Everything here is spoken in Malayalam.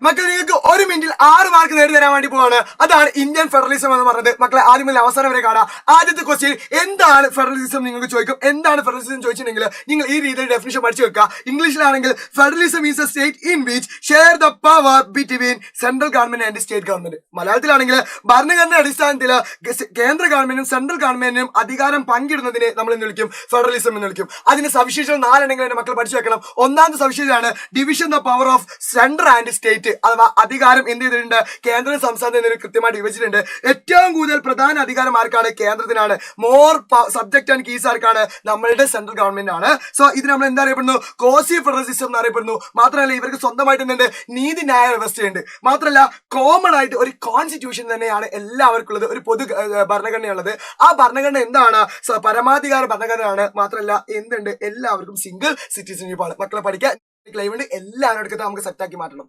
മക്കളെ നിങ്ങൾക്ക് 1 മിനിറ്റിൽ 6 മാർക്ക് നേടി തരാൻ വേണ്ടി പോവാണ്. അതാണ് ഇന്ത്യൻ ഫെഡറലിസം എന്ന് പറയുന്നത്. മക്കളെ ആദ്യം മുതൽ അവസാനം വരെ കാണാം. ആദ്യത്തെ ക്വസ്റ്റ്യൻ എന്താണ് ഫെഡറലിസം നിങ്ങൾക്ക് ചോദിക്കും. എന്താണ് ഫെഡറലിസം ചോദിച്ചിട്ടുണ്ടെങ്കിൽ നിങ്ങൾ ഈ രീതിയിൽ ഡെഫിനിഷൻ പഠിച്ചു വെക്കുക. ഇംഗ്ലീഷിലാണെങ്കിൽ federalism is a state in which share the power between central government and state government. മലയാളത്തിലാണെങ്കിൽ ഭരണഘടന അടിസ്ഥാനത്തിൽ കേന്ദ്ര ഗവൺമെന്റും സെൻട്രൽ ഗവൺമെന്റിനും അധികാരം പങ്കിടുന്നതിനെ നമ്മൾ എന്ന് വിളിക്കും ഫെഡറലിസം എന്ന് വിളിക്കും. അതിന്റെ സവിശേഷത 4 എണ്ണെങ്കിലും മക്കൾ പഠിച്ചു വെക്കണം. ഒന്നാമത്തെ സവിശേഷതയാണ് division the power of central and state. അഥവാ അധികാരം എന്ത് ചെയ്തിട്ടുണ്ട്, കേന്ദ്ര സംസ്ഥാനം എന്നിവ കൃത്യമായിട്ട് വിഭജിച്ചിട്ടുണ്ട്. ഏറ്റവും കൂടുതൽ പ്രധാന അധികാരം ആർക്കാണ്, കേന്ദ്രത്തിനാണ്. മോർ സബ്ജക്ട് ആൻഡ് കീസ് ആർക്കാണ്, നമ്മളുടെ സെൻട്രൽ ഗവൺമെന്റ് ആണ്. സോ ഇത് നമ്മൾ എന്താ അറിയപ്പെടുന്നു, കോസി ഫെഡറൽ സിസ്റ്റം എന്ന് അറിയപ്പെടുന്നു. മാത്രമല്ല ഇവർക്ക് സ്വന്തമായിട്ട് എന്തുണ്ട്, നീതിന്യായ വ്യവസ്ഥയുണ്ട്. മാത്രമല്ല കോമൺ ആയിട്ട് ഒരു കോൺസ്റ്റിറ്റ്യൂഷൻ തന്നെയാണ് എല്ലാവർക്കും ഉള്ളത്, ഒരു പൊതു ഭരണഘടനയുള്ളത്. ആ ഭരണഘടന എന്താണ്, പരമാധികാര ഭരണഘടനയാണ്. മാത്രമല്ല എന്തുണ്ട്, എല്ലാവർക്കും സിംഗിൾ സിറ്റിസൺഷിപ്പ് ആണ്. മക്കളെ പഠിക്കാൻ ലൈവ് ഉണ്ട്, എല്ലാവരും എടുക്കുന്നത് നമുക്ക് സെറ്റാക്കി മാറ്റണം.